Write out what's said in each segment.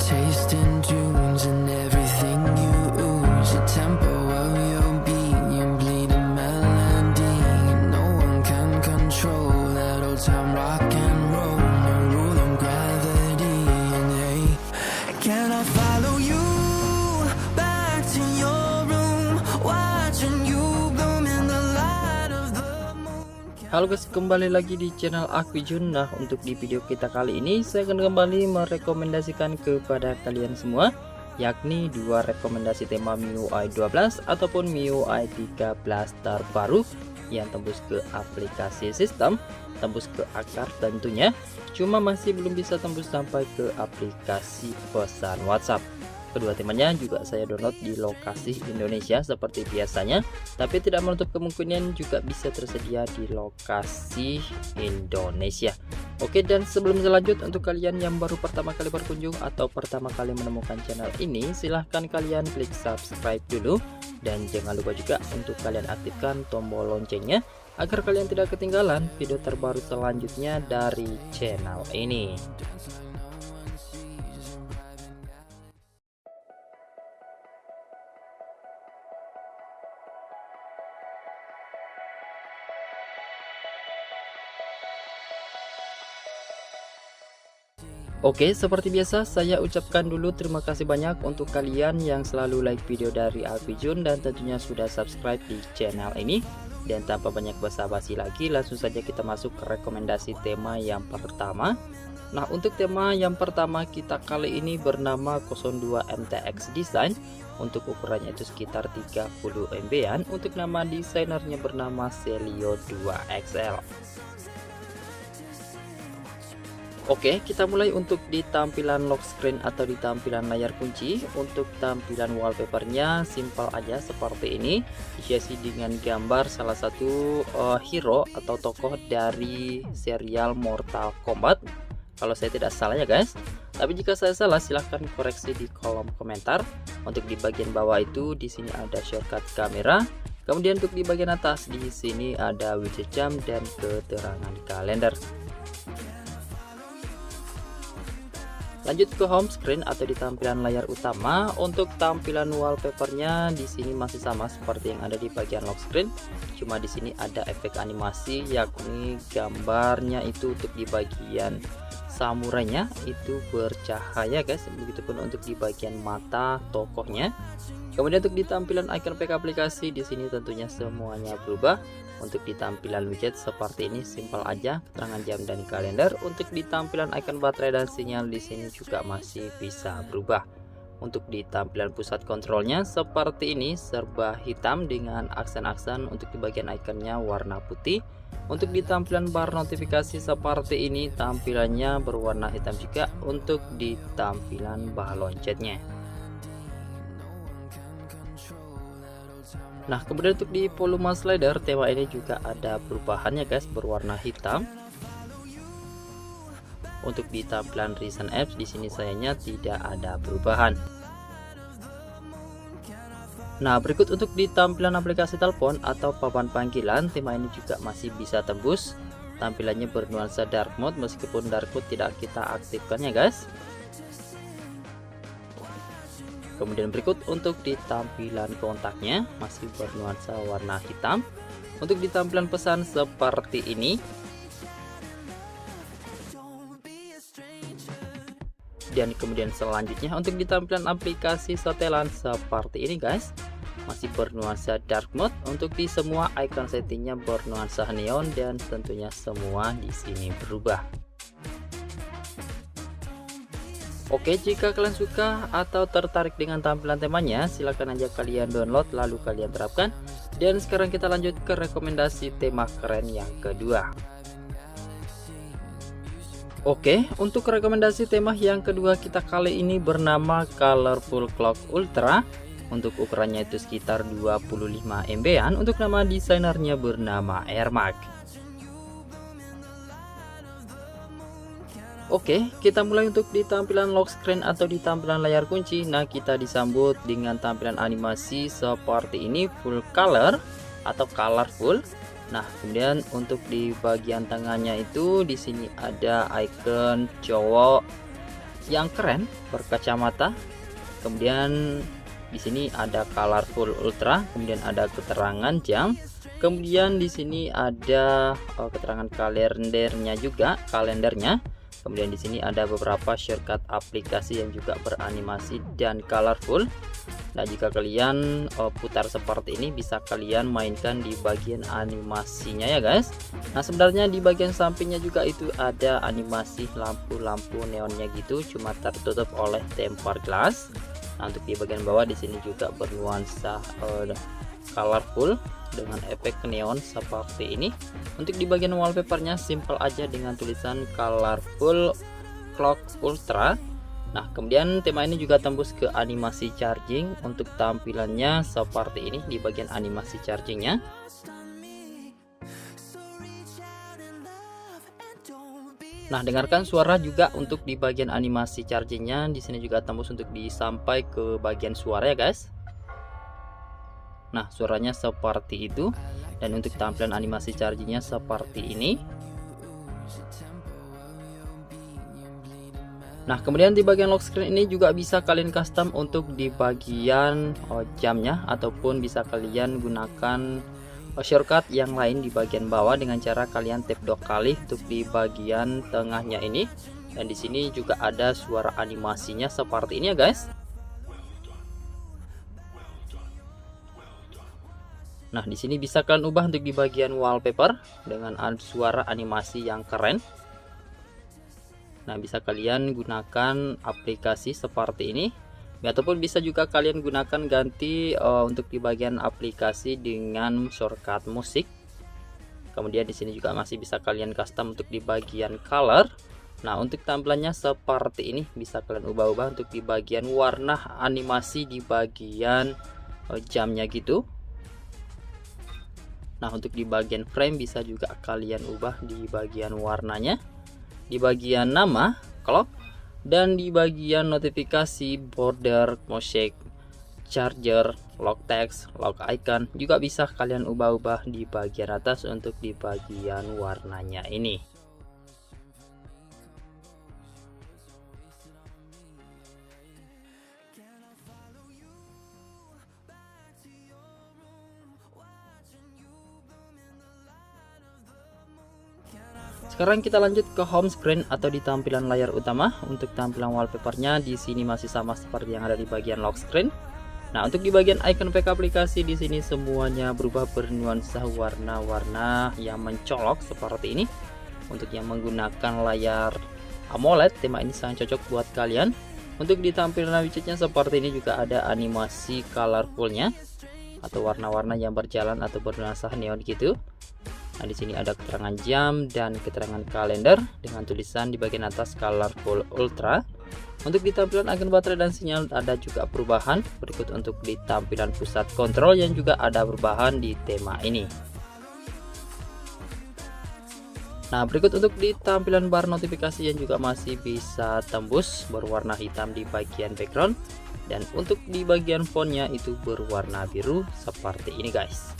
tasting tunes and everything you ooze, the tempo of your beat, you bleed a melody. No one can control that old time rock and roll, no rule of gravity. And hey, can I follow you back to your room, watching you bloom in the light of the moon? Halo guys, kembali lagi di channel aku Jun. Nah, untuk di video kita kali ini saya akan kembali merekomendasikan kepada kalian semua, yakni dua rekomendasi tema MIUI 12 ataupun MIUI 13 terbaru yang tembus ke aplikasi sistem, tembus ke akar tentunya, cuma masih belum bisa tembus sampai ke aplikasi pesan WhatsApp. Kedua temanya juga saya download di lokasi Indonesia seperti biasanya, tapi tidak menutup kemungkinan juga bisa tersedia di lokasi Indonesia. Oke, dan sebelum lanjut, untuk kalian yang baru pertama kali berkunjung atau pertama kali menemukan channel ini, silahkan kalian klik subscribe dulu, dan jangan lupa juga untuk kalian aktifkan tombol loncengnya agar kalian tidak ketinggalan video terbaru selanjutnya dari channel ini. Oke, seperti biasa saya ucapkan dulu terima kasih banyak untuk kalian yang selalu like video dari aku Jun dan tentunya sudah subscribe di channel ini. Dan tanpa banyak basa-basi lagi, langsung saja kita masuk ke rekomendasi tema yang pertama. Nah, untuk tema yang pertama kita kali ini bernama 02 MTX Design. Untuk ukurannya itu sekitar 30 MB-an. Untuk nama desainernya bernama Celio 2XL. Oke, kita mulai untuk di tampilan lock screen atau di tampilan layar kunci. Untuk tampilan wallpapernya simpel aja seperti ini, dihiasi dengan gambar salah satu hero atau tokoh dari serial Mortal Kombat. Kalau saya tidak salah ya guys. Tapi jika saya salah silahkan koreksi di kolom komentar. Untuk di bagian bawah itu di sini ada shortcut kamera. Kemudian untuk di bagian atas di sini ada widget jam dan keterangan kalender. Lanjut ke home screen atau di tampilan layar utama. Untuk tampilan wallpapernya di sini masih sama seperti yang ada di bagian lock screen. Cuma di sini ada efek animasi, yakni gambarnya itu untuk di bagian samurainya itu bercahaya guys. Begitupun untuk di bagian mata tokohnya. Kemudian untuk di tampilan icon pack aplikasi di sini tentunya semuanya berubah. Untuk di tampilan widget seperti ini simpel aja, keterangan jam dan kalender. Untuk di tampilan icon baterai dan sinyal di sini juga masih bisa berubah. Untuk di tampilan pusat kontrolnya seperti ini, serba hitam dengan aksen-aksen. Untuk di bagian ikonnya warna putih. Untuk di tampilan bar notifikasi seperti ini, tampilannya berwarna hitam juga. Untuk di tampilan balon chatnya. Nah, kemudian untuk di volume slider tema ini juga ada perubahannya guys, berwarna hitam. Untuk di tampilan recent apps di sini sayangnya tidak ada perubahan. Nah, berikut untuk di tampilan aplikasi telepon atau papan panggilan, tema ini juga masih bisa tembus. Tampilannya bernuansa dark mode meskipun dark mode tidak kita aktifkan ya guys. Kemudian berikut untuk di tampilan kontaknya masih bernuansa warna hitam. Untuk di tampilan pesan seperti ini. Dan kemudian selanjutnya untuk di tampilan aplikasi setelan seperti ini guys. Masih bernuansa dark mode. Untuk di semua icon settingnya bernuansa neon dan tentunya semua di sini berubah. Oke, jika kalian suka atau tertarik dengan tampilan temanya, silahkan aja kalian download lalu kalian terapkan. Dan sekarang kita lanjut ke rekomendasi tema keren yang kedua. Oke, untuk rekomendasi tema yang kedua kita kali ini bernama Colorful Clock Ultra. Untuk ukurannya itu sekitar 25 MB-an. Untuk nama desainernya bernama Airmark. Oke, kita mulai untuk di tampilan lock screen atau di tampilan layar kunci. Nah, kita disambut dengan tampilan animasi seperti ini, full color atau colorful. Nah, kemudian untuk di bagian tengahnya itu di sini ada icon cowok yang keren berkacamata. Kemudian di sini ada colorful ultra, kemudian ada keterangan jam, kemudian di sini ada keterangan kalendernya juga, kalendernya. Kemudian di sini ada beberapa shortcut aplikasi yang juga beranimasi dan colorful. Nah, jika kalian putar seperti ini, bisa kalian mainkan di bagian animasinya ya guys. Nah, sebenarnya di bagian sampingnya juga itu ada animasi lampu-lampu neonnya gitu, cuma tertutup oleh tempered glass. Nah, untuk di bagian bawah di sini juga bernuansa colorful dengan efek neon seperti ini. Untuk di bagian wallpapernya simple aja dengan tulisan colorful clock ultra. Nah, kemudian tema ini juga tembus ke animasi charging. Untuk tampilannya seperti ini di bagian animasi chargingnya. Nah, dengarkan suara juga untuk di bagian animasi chargingnya. Di sini juga tembus untuk disampai ke bagian suara ya guys. Nah, suaranya seperti itu. Dan untuk tampilan animasi chargingnya seperti ini. Nah, kemudian di bagian lock screen ini juga bisa kalian custom untuk di bagian jamnya, ataupun bisa kalian gunakan shortcut yang lain di bagian bawah dengan cara kalian tap 2 kali untuk di bagian tengahnya ini. Dan di sini juga ada suara animasinya seperti ini ya guys. Nah, di sini bisa kalian ubah untuk di bagian wallpaper dengan suara animasi yang keren. Nah, bisa kalian gunakan aplikasi seperti ini, ataupun bisa juga kalian gunakan ganti untuk di bagian aplikasi dengan shortcut musik. Kemudian di sini juga masih bisa kalian custom untuk di bagian color. Nah, untuk tampilannya seperti ini, bisa kalian ubah-ubah untuk di bagian warna animasi di bagian jamnya gitu. Nah, untuk di bagian frame bisa juga kalian ubah di bagian warnanya, di bagian nama, clock, dan di bagian notifikasi, border, mosaic, charger, lock text, lock icon juga bisa kalian ubah-ubah di bagian atas untuk di bagian warnanya ini. Sekarang kita lanjut ke home screen atau di tampilan layar utama. Untuk tampilan wallpapernya di sini masih sama seperti yang ada di bagian lock screen. Nah, untuk di bagian icon pack aplikasi di sini semuanya berubah bernuansa warna-warna yang mencolok seperti ini. Untuk yang menggunakan layar AMOLED, tema ini sangat cocok buat kalian. Untuk di tampilan widgetnya seperti ini juga ada animasi colorfulnya atau warna-warna yang berjalan atau bernuansa neon gitu. Nah, di sini ada keterangan jam dan keterangan kalender dengan tulisan di bagian atas colorful ultra. Untuk di tampilan agen baterai dan sinyal ada juga perubahan. Berikut untuk di tampilan pusat kontrol yang juga ada perubahan di tema ini. Nah, berikut untuk di tampilan bar notifikasi yang juga masih bisa tembus berwarna hitam di bagian background. Dan untuk di bagian fontnya itu berwarna biru seperti ini guys.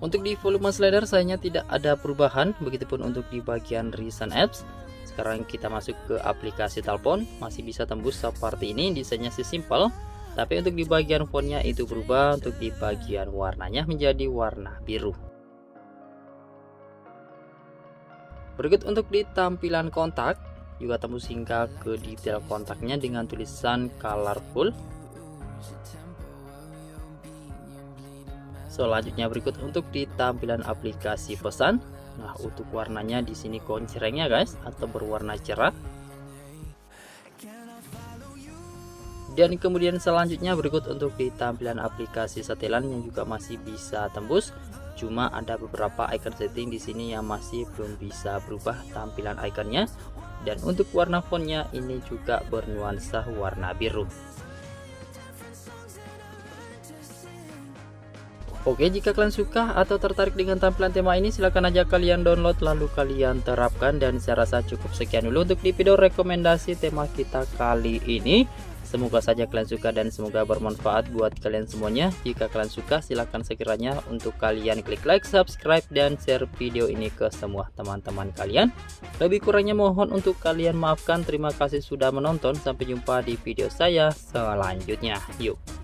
Untuk di volume slider sayangnya tidak ada perubahan, begitupun untuk di bagian recent apps. Sekarang kita masuk ke aplikasi telepon, masih bisa tembus seperti ini, desainnya sih simple. Tapi untuk di bagian fontnya itu berubah, untuk di bagian warnanya menjadi warna biru. Berikut untuk di tampilan kontak, juga tembus hingga ke detail kontaknya dengan tulisan colorful. Selanjutnya berikut untuk di tampilan aplikasi pesan. Nah, untuk warnanya di sini koncrengnya guys, atau berwarna cerah. Dan kemudian selanjutnya berikut untuk di tampilan aplikasi setelan yang juga masih bisa tembus. Cuma ada beberapa icon setting di sini yang masih belum bisa berubah tampilan ikonnya. Dan untuk warna fontnya ini juga bernuansa warna biru. Oke, jika kalian suka atau tertarik dengan tampilan tema ini, silahkan aja kalian download lalu kalian terapkan. Dan saya rasa cukup sekian dulu untuk di video rekomendasi tema kita kali ini. Semoga saja kalian suka dan semoga bermanfaat buat kalian semuanya. Jika kalian suka, silahkan sekiranya untuk kalian klik like, subscribe, dan share video ini ke semua teman-teman kalian. Lebih kurangnya mohon untuk kalian maafkan. Terima kasih sudah menonton. Sampai jumpa di video saya selanjutnya. Yuk.